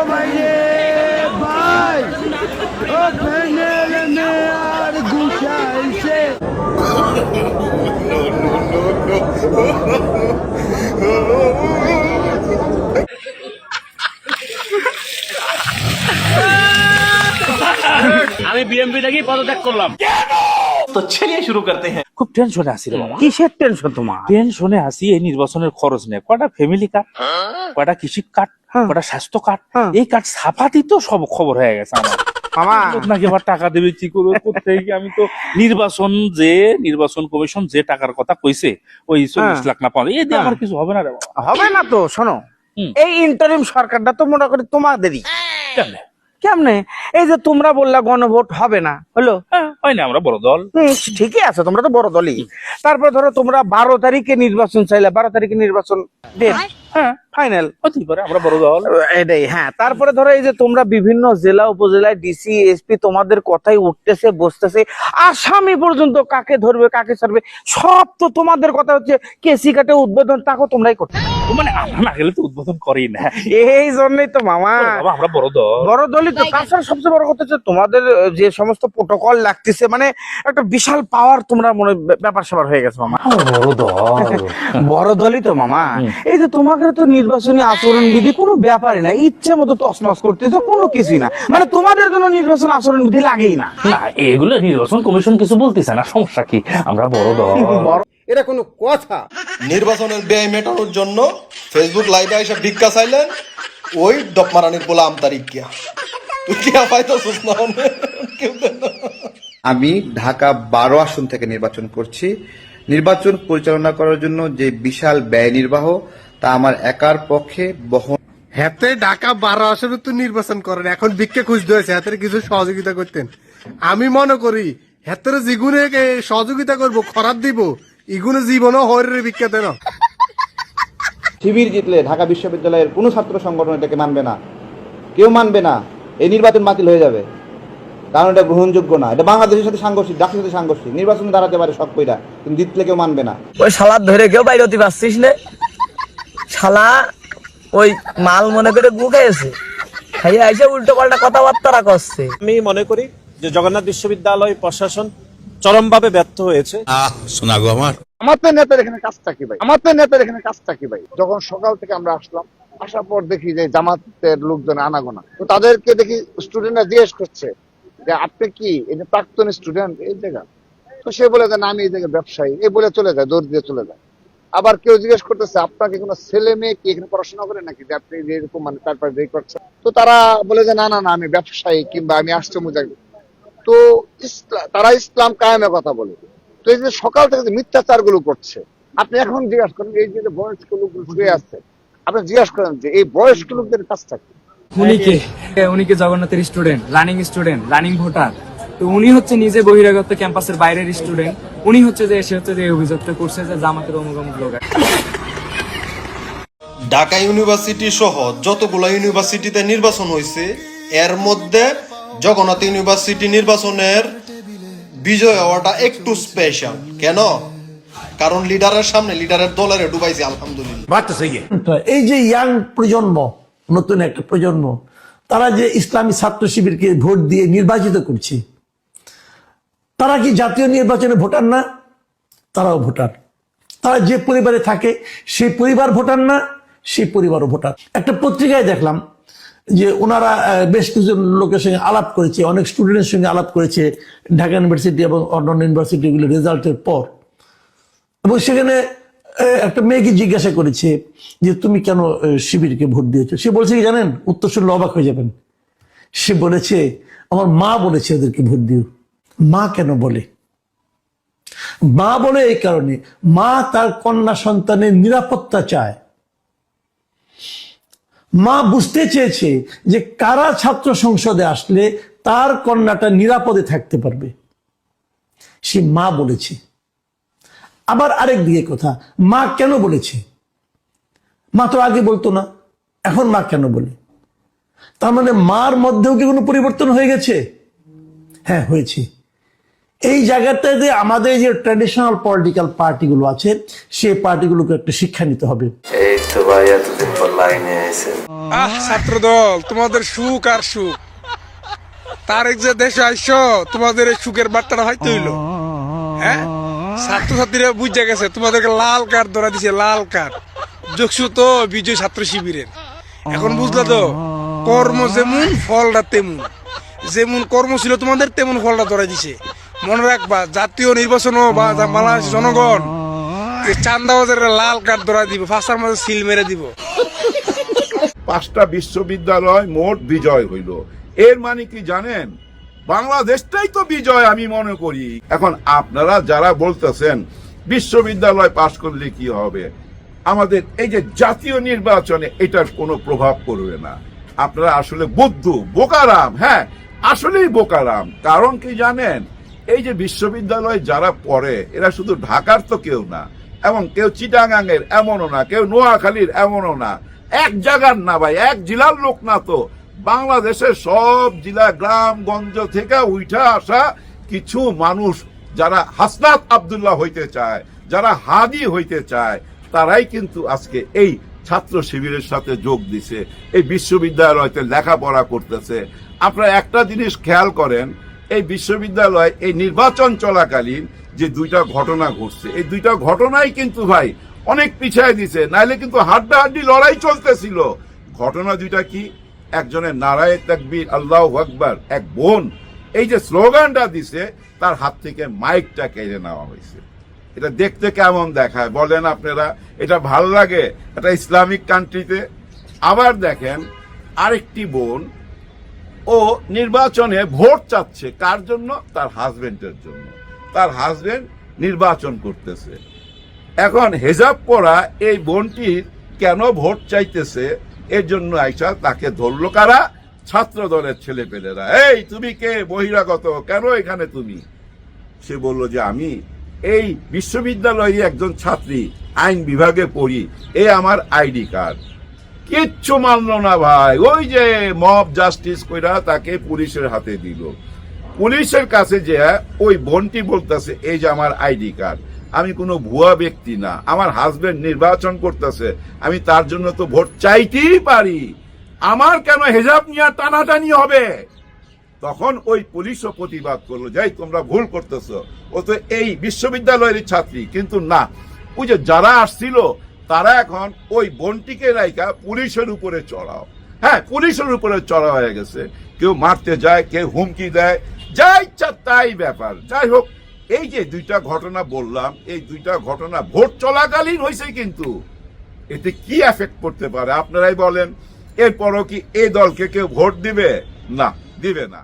মাইরে ভাই ও প্যানেল মে আর গুছাইছে আমি বিএমপি থেকে পদত্যাগ করলাম। তো চলিয়ে শুরু করতে हैं। খুব টেনশনে আছি রে বাবা। কিসের টেনশন তোমার? টেনশনে আছি এই নির্বাচনের খরচ নেই, কয়টা ফ্যামিলি কার্ড, কয়টা কৃষি কার্ড, কয়টা স্বাস্থ্য কার্ড, এই কার্ড ছাপাতেই তো সব খবর হয়ে গেছে আমার। মামা লোক নাকি আবার টাকা দেবে কি করবে কোথায় গিয়ে, আমি তো নির্বাচন কমিশন যে টাকার কথা কইছে ওই 40 লাখ না পাওয়া এই দিয়ে আমার কিছু হবে না রে বাবা। হবে না তো, শোনো এই ইন্টারিম সরকারটা তো মোটামুটি তোমাদেরই। কেমনে? কেমনে? এই যে তোমরা বললা গণভোট হবে না, হলো? হয় না, আমরা বড় দল। ঠিকই আছে, তোমরা তো বড় দলই। তারপর ধরো তোমরা 12 তারিখে নির্বাচন চাইলে, 12 তারিখে নির্বাচন ডেট ফাইনাল হতেই পারে, আমরা বড় দল। এটাই। হ্যাঁ, তারপরে ধরো এই যে তোমরা বিভিন্ন জেলা উপজেলায় ডিসি এসপি তোমাদের কথাই উঠতেছে বসতেছে, আসামি পর্যন্ত কাকে ধরবে কাকে ছাড়বে সব তো তোমাদের কথা হচ্ছে। কেসি কাটে উদ্বোধন তাকে তোমরাই করতে, মানে আমরা না গেলে তো উদ্বোধন করি না। এই জন্যই তো মামা বাবা, আমরা বড় দল। বড় দলই তো। তাছাড়া সবচেয়ে বড় কথা হচ্ছে তোমাদের যে সমস্ত প্রোটোকল লাগতেছে, মানে একটা বিশাল পাওয়ার তোমরা মনে ব্যাপার স্যাপার হয়ে গেছে মামা। বড় দল, বড় দলই তো মামা। এই যে তোমাকে তো নির্বাচনী আচরণ বিধি কোনো ব্যাপারই না, ইচ্ছে মতো তছনছ করতেছো, কোনো কিছুই না, মানে তোমাদের জন্য নির্বাচন আচরণ বিধি লাগেই না। না এগুলো নির্বাচন কমিশন কিছু বলতেছে না, সমস্যা কি? আমরা বড় দল। এটা কোনো কথা? নির্বাচনের ব্যয় মেটানোর জন্য ফেসবুক লাইভে এসে ভিক্ষা চাইলেন ওই ডকমারানির বলে আমতারিক কিয়া তুই কিয়া পাইতেছিস না কেউ দেন না। আমি ঢাকা 12 আসন থেকে নির্বাচন করছি। নির্বাচন পরিচালনা করার জন্য যে বিশাল ব্যয় নির্বাহ তা আমার একার পক্ষে বহন। হাতে ঢাকা 12 আসনে তো নির্বাচন করেন, এখন ভিক্ষা খুঁজতে হয়েছে, হাতের কিছু সহযোগিতা করতেন। আমি মনে করি হাতের যেগুনে সহযোগিতা করব খরাত দিব, ইগুনে জীবনও হরের ভিক্ষা দেন। শিবির জিতলে ঢাকা বিশ্ববিদ্যালয়ের কোনো ছাত্র সংগঠন এটাকে মানবে না, কেউ মানবে না। এই নির্বাচন বাতিল হয়ে যাবে, কারণ এটা গ্রহণযোগ্য না। এটা বাংলাদেশের সাথে সাংঘর্ষিক, জাতির সাথে সাংঘর্ষিক। নির্বাচনে দাঁড়াতে পারে সব কইরা, কিন্তু জিতলে কেউ মানবে না। ওই শালার ধরে কেউ বাইরে হতে পারছিস না, শালা ওই মাল মনে করে গু খাইছে, খাইয়ে আইসে উল্টো পাল্টা কথাবার্তা করছে। আমি মনে করি যে জগন্নাথ বিশ্ববিদ্যালয় প্রশাসন চরমভাবে ব্যর্থ হয়েছে। আমার তো নেতার এখানে কাজটা কি ভাই? যখন সকাল থেকে আমরা আসলাম, আসার পর দেখি যে জামাতের লোকজন আনাগোনা, তো তাদেরকে দেখি স্টুডেন্টরা জিজ্ঞেস করছে যে আপনি কি এই যে প্রাক্তন স্টুডেন্ট এই জায়গা? তো সে বলে যে না আমি এই জায়গায় ব্যবসায়ী, এই বলে চলে যায়, দৌড় দিয়ে চলে যায়। আবার কেউ জিজ্ঞেস করতেছে আপনাকে কোনো ছেলে মেয়ে কি এখানে পড়াশোনা করে নাকি, যে আপনি যে এরকম মানে তারপর যে করছেন? তো তারা বলে যে না না না আমি ব্যবসায়ী কিংবা আমি আসছি মুজাহিদ। তো তারা ইসলাম কায়েমের কথা বলে। তো এই যে সকাল থেকে যে মিথ্যাচার গুলো করছে, আপনি এখন জিজ্ঞাসা করেন এই যে বয়স্ক লোকগুলো শুয়ে আছে, আপনি জিজ্ঞাসা করেন যে এই বয়স্ক লোকদের কাজটা কি? উনি কি জগন্নাথের স্টুডেন্ট, রানিং ভোটার? তো উনি হচ্ছে নিজে বহিরাগত ক্যাম্পাসের বাইরের স্টুডেন্ট। উনি হচ্ছে যে এসে হচ্ছে যে অভিযোগটা করছে যে জামাতের অমুক অমুক লোক। ঢাকা ইউনিভার্সিটি সহ যতগুলো ইউনিভার্সিটিতে নির্বাচন হয়েছে এর মধ্যে জগন্নাথ ইউনিভার্সিটি নির্বাচনের বিজয় হওয়াটা একটু স্পেশাল। কেন? কারণ লিডারের সামনে লিডারের দলের ডুবাইছে আলহামদুলিল্লাহ। এই যে ইয়াং প্রজন্ম, নতুন একটা প্রজন্ম, তারা যে ইসলামী ছাত্র শিবিরকে ভোট দিয়ে নির্বাচিত করছে, তারা কি জাতীয় নির্বাচনে ভোটার না? তারাও ভোটার। তারা যে পরিবারে থাকে সেই পরিবার ভোটার না? সেই পরিবারও ভোটার। একটা পত্রিকায় দেখলাম যে ওনারা বেশ কিছু লোকের সঙ্গে আলাপ করেছে, অনেক স্টুডেন্টের সঙ্গে আলাপ করেছে ঢাকা ইউনিভার্সিটি এবং অন্যান্য ইউনিভার্সিটিগুলো রেজাল্টের পর, এবং সেখানে একটা মেয়েকে জিজ্ঞাসা করেছে যে তুমি কেন শিবিরকে ভোট দিয়েছো? সে বলছে কি জানেন? উত্তর শুনলে অবাক হয়ে যাবেন। সে বলেছে আমার মা বলেছে ওদেরকে ভোট দিও। মা কেন বলে? মা বলে এই কারণে, মা তার কন্যা সন্তানের নিরাপত্তা চায়। মা বুঝতে চেয়েছে যে কারা ছাত্র সংসদে আসলে তার কন্যাটা নিরাপদে থাকতে পারবে, সে মা বলেছে। আবার আরেক দিকে কথা, মা কেন বলেছে? মা তো আগে বলতো না, এখন মা কেন বলে? তার মানে মার মধ্যেও কি কোনো পরিবর্তন হয়ে গেছে? হ্যাঁ, হয়েছে। এই জায়গাটাতে আমাদের যে ট্র্যাডিশনাল পলিটিক্যাল পার্টিগুলো আছে সেই পার্টিগুলোকে একটা শিক্ষা নিতে হবে। তো ভাই এতদিন পর লাইনে আইছেন। ছাত্রদল তোমাদের সুখ আর সুখ, তারেক যে দেশে আইসো তোমাদের এই সুখের বার্তাটা হয়তো হইলো। হ্যাঁ, ছাত্রছাত্রীরা বুঝে গেছে তোমাদেরকে লাল কার্ড ধরা দিছে, লাল কার্ড যোগসু তো বিজয় ছাত্র শিবিরের। এখন বুঝলা তো, কর্ম যেমন ফলটা তেমন, যেমন কর্ম ছিল তোমাদের তেমন ফলটা ধরা দিছে। মনে রাখবা, জাতীয় নির্বাচন বা বাংলাদেশ জনগণ চান্দাবাজের লাল কার্ড ধরা দিব, ফাঁসার মাঝে সিল মেরে দিব। 5টা বিশ্ববিদ্যালয় মোট বিজয় হইল, এর মানে কি জানেন? বাংলাদেশটাই তো বিজয় আমি মনে করি। এখন আপনারা যারা বলতেছেন বিশ্ববিদ্যালয় পাশ করলে কি হবে, আমাদের এই যে জাতীয় নির্বাচনে এটার কোনো প্রভাব পড়বে না। আপনারা আসলে বুদ্ধু, বোকারাম। হ্যাঁ, আসলেই বোকারাম। কারণ কি জানেন, এই যে বিশ্ববিদ্যালয় যারা পড়ে এরা শুধু ঢাকার তো কেউ না, এবং কেউ চিটাগাঙের এমনও না, কেউ নোয়াখালীর এমনও না, এক জায়গার না ভাই, এক জেলার লোক না তো, বাংলাদেশের সব জেলা গ্রামগঞ্জ থেকে উঠা আসা কিছু মানুষ যারা হাসনাত আব্দুল্লাহ হইতে চায়, যারা হাদি হইতে চায়, তারাই কিন্তু আজকে এই ছাত্র শিবিরের সাথে যোগ দিছে, এই বিশ্ববিদ্যালয়তে লেখাপড়া করতেছে। আপনারা একটা জিনিস খেয়াল করেন, এই বিশ্ববিদ্যালয় এই নির্বাচন চলাকালীন যে 2টা ঘটনা ঘটছে, এই 2টা ঘটনাই কিন্তু ভাই অনেক পিছায় দিছে, নাইলে কিন্তু হাড্ডাহাড্ডি লড়াই চলতেছিল। ঘটনা 2টা কি? একজনের নারায়ে তাকবীর আল্লাহু আকবার, এক বোন এই যে স্লোগানটা দিছে তার হাত থেকে মাইকটা কেড়ে নেওয়া হয়েছে। এটা দেখতে কেমন দেখায় বলেন আপনারা? এটা ভালো লাগে এটা ইসলামিক কান্ট্রিতে? আবার দেখেন, আরেকটি বোন ও নির্বাচনে ভোট চাচ্ছে, কার জন্য? তার হাজবেন্ডের জন্য। তার হাজবেন্ড নির্বাচন করতেছে। এখন হেজাব পরা এই বোনটির কেন ভোট চাইতেছে, এর জন্য আইসা তাকে ধরলো কারা? ছাত্র দলের ছেলেপেলেরা। এই তুমি কে, বহিরাগত, কেন এখানে তুমি? সে বলল যে আমি এই বিশ্ববিদ্যালয়ে একজন ছাত্রী, আইন বিভাগে পড়ি, এ আমার আইডি কার্ড। কিচ্ছু মানলো না ভাই, ওই যে মব জাস্টিস কইরা তাকে পুলিশের হাতে দিল। পুলিশের কাছে যে ওই বোনটি বলতেছে এই যে আমার আইডি কার্ড, আমি কোনো ভুয়া ব্যক্তি না, আমার হাজবেন্ড নির্বাচন করতেছে, আমি তার জন্য তো ভোট চাইতেই পারি, আমার কেন হেজাব নিয়ে টানাটানি হবে? তখন ওই পুলিশও প্রতিবাদ করলো, যাই তোমরা ভুল করতেছো, ও তো এই বিশ্ববিদ্যালয়ের ছাত্রী। কিন্তু না, ওই যে যারা আসছিল তারা এখন ওই বোনটিকে রাইখা পুলিশের উপরে চড়াও। হ্যাঁ, পুলিশের উপরে চড়া হয়ে গেছে, কেউ মারতে যায়, কেউ হুমকি দেয়, যা ইচ্ছা তাই ব্যাপার। যাই হোক, এই যে 2টা ঘটনা বললাম, এই 2টা ঘটনা ভোট চলাকালীন হয়েছে, কিন্তু এতে কি এফেক্ট করতে পারে আপনারাই বলেন? এরপরও কি এই দলকে কেউ ভোট দিবে? না, দিবে না।